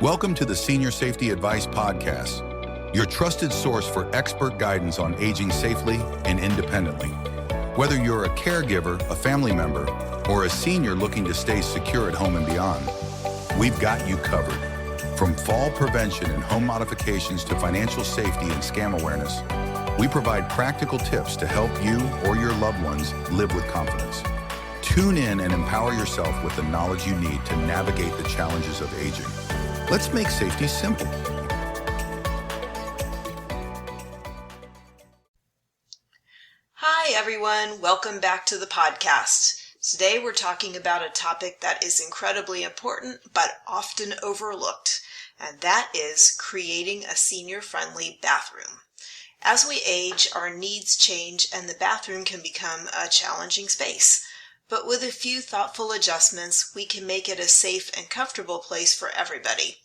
Welcome to the Senior Safety Advice Podcast, your trusted source for expert guidance on aging safely and independently. Whether you're a caregiver, a family member, or a senior looking to stay secure at home and beyond, we've got you covered. From fall prevention and home modifications to financial safety and scam awareness, we provide practical tips to help you or your loved ones live with confidence. Tune in and empower yourself with the knowledge you need to navigate the challenges of aging. Let's make safety simple. Hi everyone, welcome back to the podcast. Today we're talking about a topic that is incredibly important but often overlooked, and that is creating a senior-friendly bathroom. As we age, our needs change and the bathroom can become a challenging space. But with a few thoughtful adjustments, we can make it a safe and comfortable place for everybody.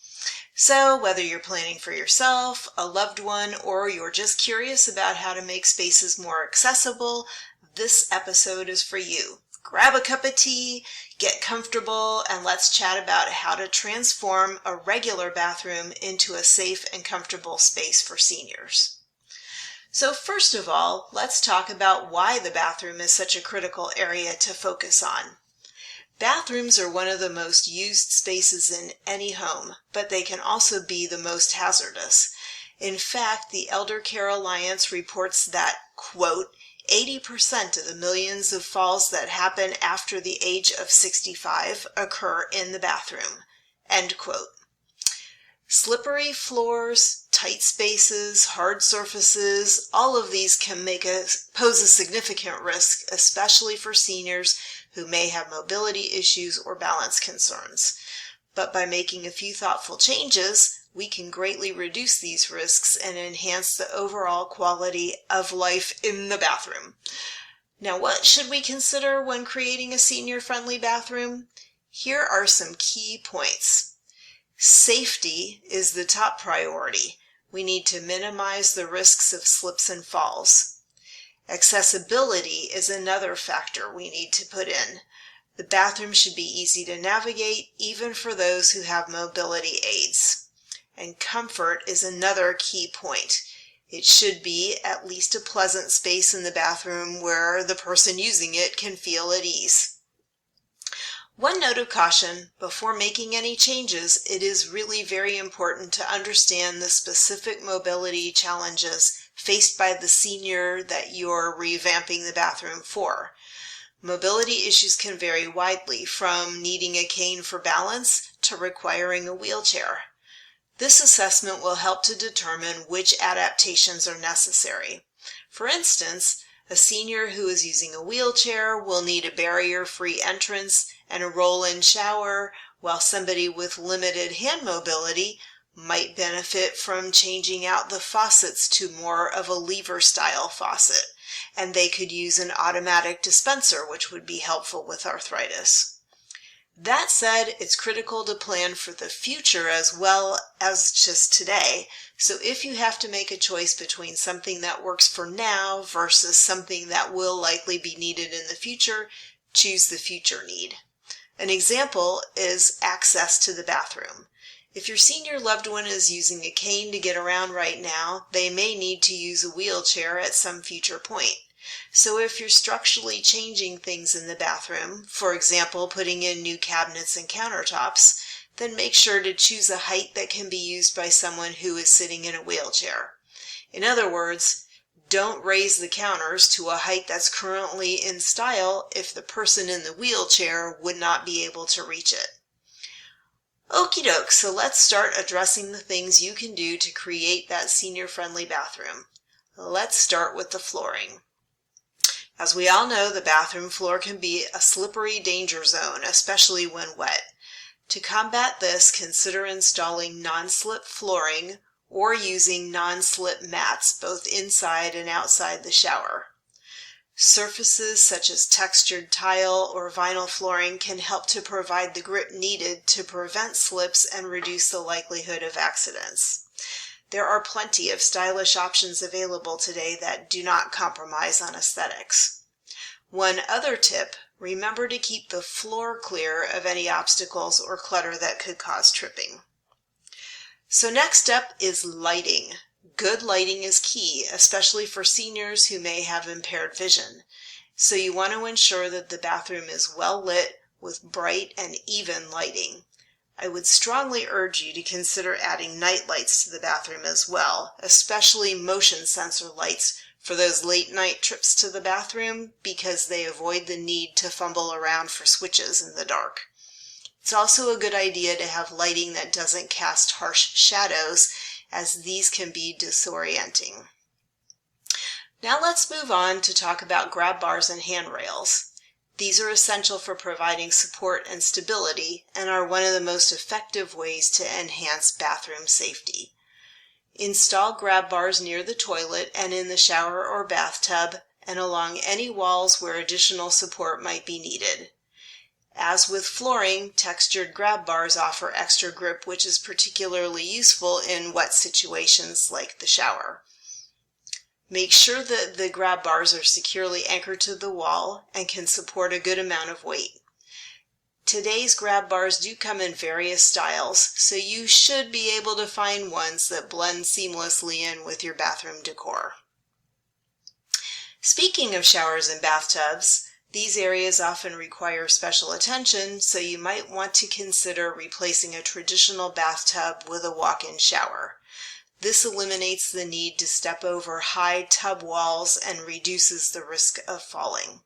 So whether you're planning for yourself, a loved one, or you're just curious about how to make spaces more accessible, this episode is for you. Grab a cup of tea, get comfortable, and let's chat about how to transform a regular bathroom into a safe and comfortable space for seniors. So first of all, let's talk about why the bathroom is such a critical area to focus on. Bathrooms are one of the most used spaces in any home, but they can also be the most hazardous. In fact, the Elder Care Alliance reports that, quote, 80% of the millions of falls that happen after the age of 65 occur in the bathroom, end quote. Slippery floors, tight spaces, hard surfaces, all of these can pose a significant risk, especially for seniors who may have mobility issues or balance concerns. But by making a few thoughtful changes, we can greatly reduce these risks and enhance the overall quality of life in the bathroom. Now, what should we consider when creating a senior-friendly bathroom? Here are some key points. Safety is the top priority. We need to minimize the risks of slips and falls. Accessibility is another factor we need to put in. The bathroom should be easy to navigate, even for those who have mobility aids. And comfort is another key point. It should be at least a pleasant space in the bathroom where the person using it can feel at ease. One note of caution, before making any changes, it is really very important to understand the specific mobility challenges faced by the senior that you're revamping the bathroom for. Mobility issues can vary widely, from needing a cane for balance to requiring a wheelchair. This assessment will help to determine which adaptations are necessary. For instance, a senior who is using a wheelchair will need a barrier-free entrance and a roll-in shower, while somebody with limited hand mobility might benefit from changing out the faucets to more of a lever-style faucet, and they could use an automatic dispenser, which would be helpful with arthritis. That said, it's critical to plan for the future as well as just today. So if you have to make a choice between something that works for now versus something that will likely be needed in the future, choose the future need. An example is access to the bathroom. If your senior loved one is using a cane to get around right now, they may need to use a wheelchair at some future point. So if you're structurally changing things in the bathroom, for example, putting in new cabinets and countertops, then make sure to choose a height that can be used by someone who is sitting in a wheelchair. In other words, don't raise the counters to a height that's currently in style if the person in the wheelchair would not be able to reach it. Okie doke, so let's start addressing the things you can do to create that senior-friendly bathroom. Let's start with the flooring. As we all know, the bathroom floor can be a slippery danger zone, especially when wet. To combat this, consider installing non-slip flooring or using non-slip mats both inside and outside the shower. Surfaces such as textured tile or vinyl flooring can help to provide the grip needed to prevent slips and reduce the likelihood of accidents. There are plenty of stylish options available today that do not compromise on aesthetics. One other tip, remember to keep the floor clear of any obstacles or clutter that could cause tripping. So next up is lighting. Good lighting is key, especially for seniors who may have impaired vision. So you want to ensure that the bathroom is well lit with bright and even lighting. I would strongly urge you to consider adding night lights to the bathroom as well, especially motion sensor lights for those late night trips to the bathroom because they avoid the need to fumble around for switches in the dark. It's also a good idea to have lighting that doesn't cast harsh shadows, as these can be disorienting. Now let's move on to talk about grab bars and handrails. These are essential for providing support and stability and are one of the most effective ways to enhance bathroom safety. Install grab bars near the toilet and in the shower or bathtub and along any walls where additional support might be needed. As with flooring, textured grab bars offer extra grip, which is particularly useful in wet situations like the shower. Make sure that the grab bars are securely anchored to the wall and can support a good amount of weight. Today's grab bars do come in various styles, so you should be able to find ones that blend seamlessly in with your bathroom decor. Speaking of showers and bathtubs, these areas often require special attention, so you might want to consider replacing a traditional bathtub with a walk-in shower. This eliminates the need to step over high tub walls and reduces the risk of falling.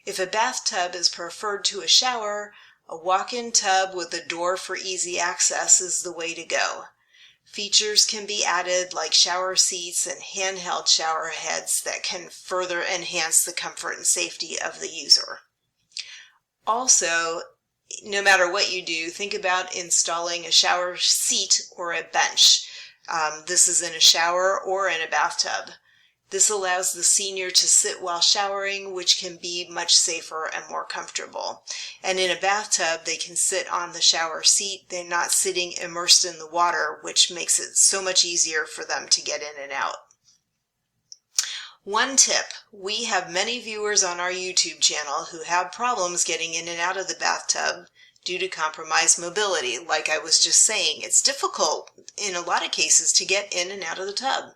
If a bathtub is preferred to a shower, a walk-in tub with a door for easy access is the way to go. Features can be added like shower seats and handheld shower heads that can further enhance the comfort and safety of the user. Also, no matter what you do, think about installing a shower seat or a bench. This is in a shower or in a bathtub. This allows the senior to sit while showering, which can be much safer and more comfortable. And in a bathtub, they can sit on the shower seat. They're not sitting immersed in the water, which makes it so much easier for them to get in and out. One tip, we have many viewers on our YouTube channel who have problems getting in and out of the bathtub due to compromised mobility. Like I was just saying, it's difficult in a lot of cases to get in and out of the tub.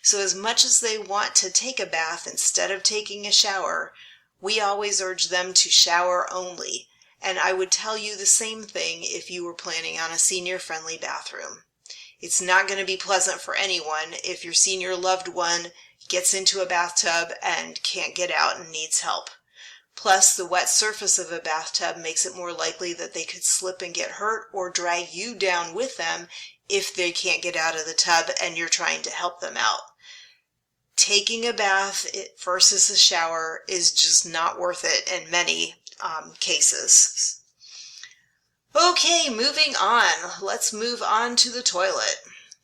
So as much as they want to take a bath instead of taking a shower, we always urge them to shower only. And I would tell you the same thing if you were planning on a senior-friendly bathroom. It's not going to be pleasant for anyone if your senior loved one gets into a bathtub and can't get out and needs help. Plus, the wet surface of a bathtub makes it more likely that they could slip and get hurt or drag you down with them if they can't get out of the tub and you're trying to help them out. Taking a bath versus a shower is just not worth it in many cases. Okay, moving on. Let's move on to the toilet.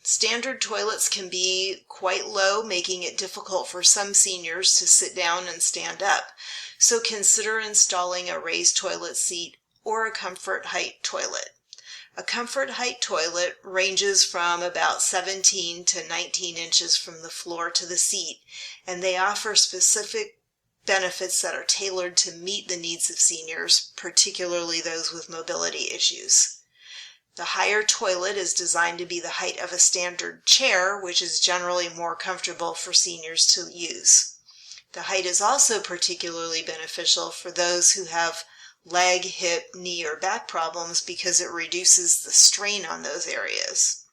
Standard toilets can be quite low, making it difficult for some seniors to sit down and stand up. So consider installing a raised toilet seat or a comfort height toilet. A comfort height toilet ranges from about 17 to 19 inches from the floor to the seat, and they offer specific benefits that are tailored to meet the needs of seniors, particularly those with mobility issues. The higher toilet is designed to be the height of a standard chair, which is generally more comfortable for seniors to use. The height is also particularly beneficial for those who have leg, hip, knee, or back problems because it reduces the strain on those areas.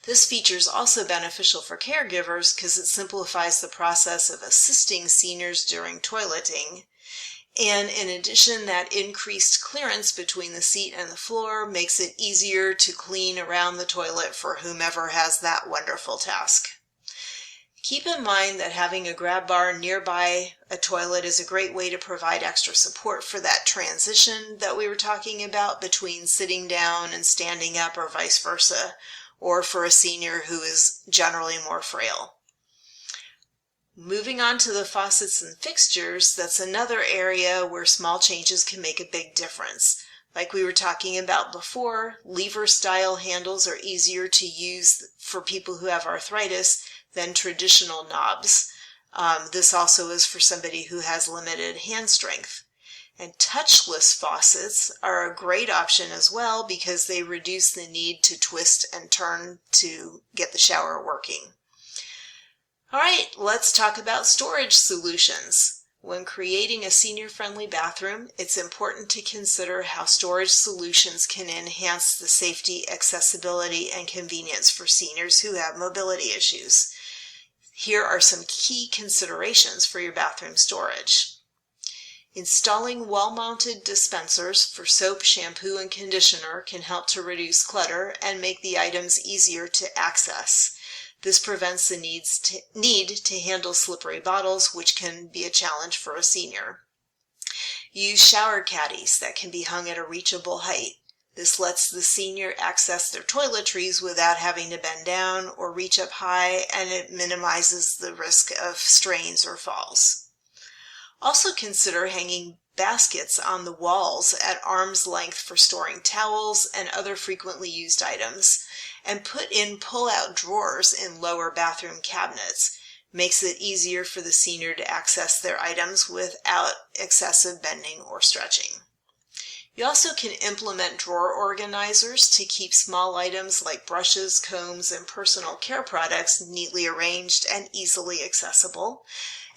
This feature is also beneficial for caregivers because it simplifies the process of assisting seniors during toileting. And in addition, that increased clearance between the seat and the floor makes it easier to clean around the toilet for whomever has that wonderful task. Keep in mind that having a grab bar nearby a toilet is a great way to provide extra support for that transition that we were talking about between sitting down and standing up or vice versa, or for a senior who is generally more frail. Moving on to the faucets and fixtures, that's another area where small changes can make a big difference. Like we were talking about before, lever-style handles are easier to use for people who have arthritis than traditional knobs. This also is for somebody who has limited hand strength. And touchless faucets are a great option as well because they reduce the need to twist and turn to get the shower working. All right, let's talk about storage solutions. When creating a senior-friendly bathroom, it's important to consider how storage solutions can enhance the safety, accessibility, and convenience for seniors who have mobility issues. Here are some key considerations for your bathroom storage. Installing wall-mounted dispensers for soap, shampoo, and conditioner can help to reduce clutter and make the items easier to access. This prevents the need to handle slippery bottles, which can be a challenge for a senior. Use shower caddies that can be hung at a reachable height. This lets the senior access their toiletries without having to bend down or reach up high, and it minimizes the risk of strains or falls. Also consider hanging baskets on the walls at arm's length for storing towels and other frequently used items, and put in pull-out drawers in lower bathroom cabinets. Makes it easier for the senior to access their items without excessive bending or stretching. You also can implement drawer organizers to keep small items like brushes, combs, and personal care products neatly arranged and easily accessible.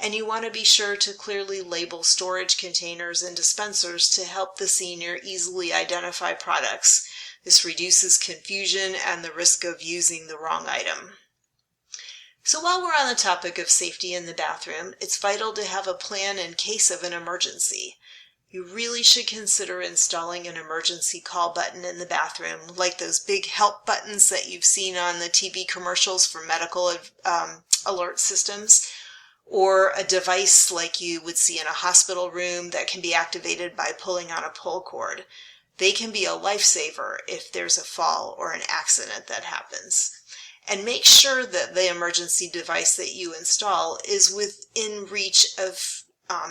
And you want to be sure to clearly label storage containers and dispensers to help the senior easily identify products. This reduces confusion and the risk of using the wrong item. So while we're on the topic of safety in the bathroom, it's vital to have a plan in case of an emergency. You really should consider installing an emergency call button in the bathroom, like those big help buttons that you've seen on the TV commercials for medical alert systems, or a device like you would see in a hospital room that can be activated by pulling on a pull cord. They can be a lifesaver if there's a fall or an accident that happens. And make sure that the emergency device that you install is within reach of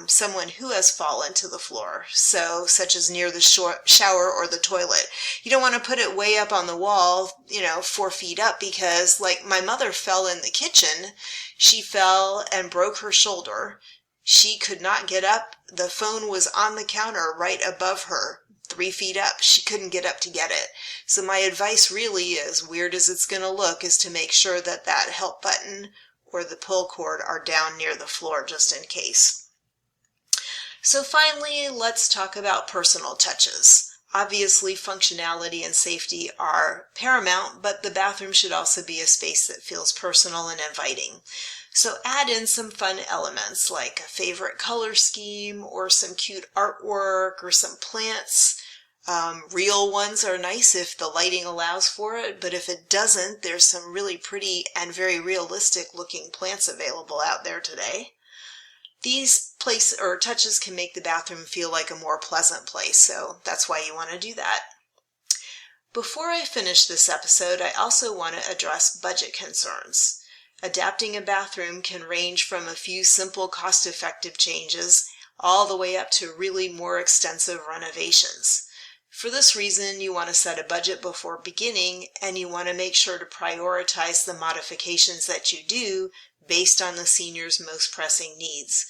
someone who has fallen to the floor, such as near the shower or the toilet. You don't want to put it way up on the wall, 4 feet up, because like my mother fell in the kitchen. She fell and broke her shoulder. She could not get up. The phone was on the counter right above her, 3 feet up. She couldn't get up to get it. So my advice really, as weird as it's going to look, is to make sure that that help button or the pull cord are down near the floor just in case. So finally, let's talk about personal touches. Obviously, functionality and safety are paramount, but the bathroom should also be a space that feels personal and inviting. So add in some fun elements like a favorite color scheme or some cute artwork or some plants. Real ones are nice if the lighting allows for it, but if it doesn't, there's some really pretty and very realistic looking plants available out there today. These touches can make the bathroom feel like a more pleasant place, so that's why you want to do that. Before I finish this episode, I also want to address budget concerns. Adapting a bathroom can range from a few simple cost-effective changes all the way up to really more extensive renovations. For this reason, you want to set a budget before beginning, and you want to make sure to prioritize the modifications that you do based on the senior's most pressing needs.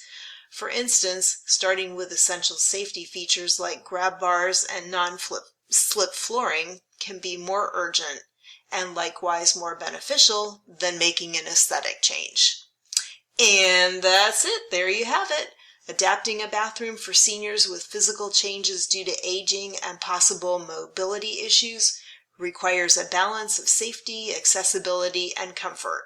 For instance, starting with essential safety features like grab bars and non-slip flooring can be more urgent and likewise more beneficial than making an aesthetic change. And that's it. There you have it. Adapting a bathroom for seniors with physical changes due to aging and possible mobility issues requires a balance of safety, accessibility, and comfort.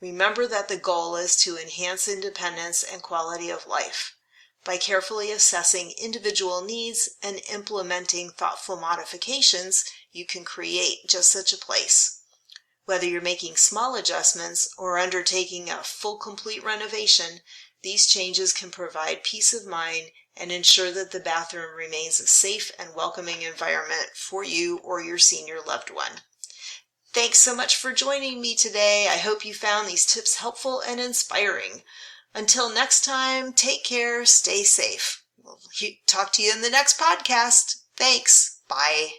Remember that the goal is to enhance independence and quality of life. By carefully assessing individual needs and implementing thoughtful modifications, you can create just such a place. Whether you're making small adjustments or undertaking a full complete renovation, these changes can provide peace of mind and ensure that the bathroom remains a safe and welcoming environment for you or your senior loved one. Thanks so much for joining me today. I hope you found these tips helpful and inspiring. Until next time, take care, stay safe. We'll talk to you in the next podcast. Thanks. Bye.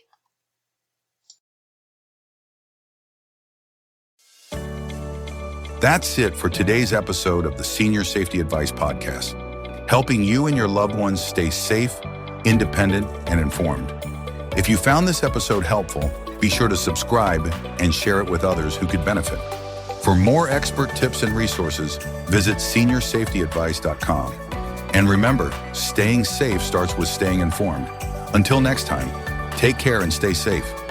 That's it for today's episode of the Senior Safety Advice Podcast. helping you and your loved ones stay safe, independent, and informed. If you found this episode helpful, be sure to subscribe and share it with others who could benefit. For more expert tips and resources, visit seniorsafetyadvice.com. And remember, staying safe starts with staying informed. Until next time, take care and stay safe.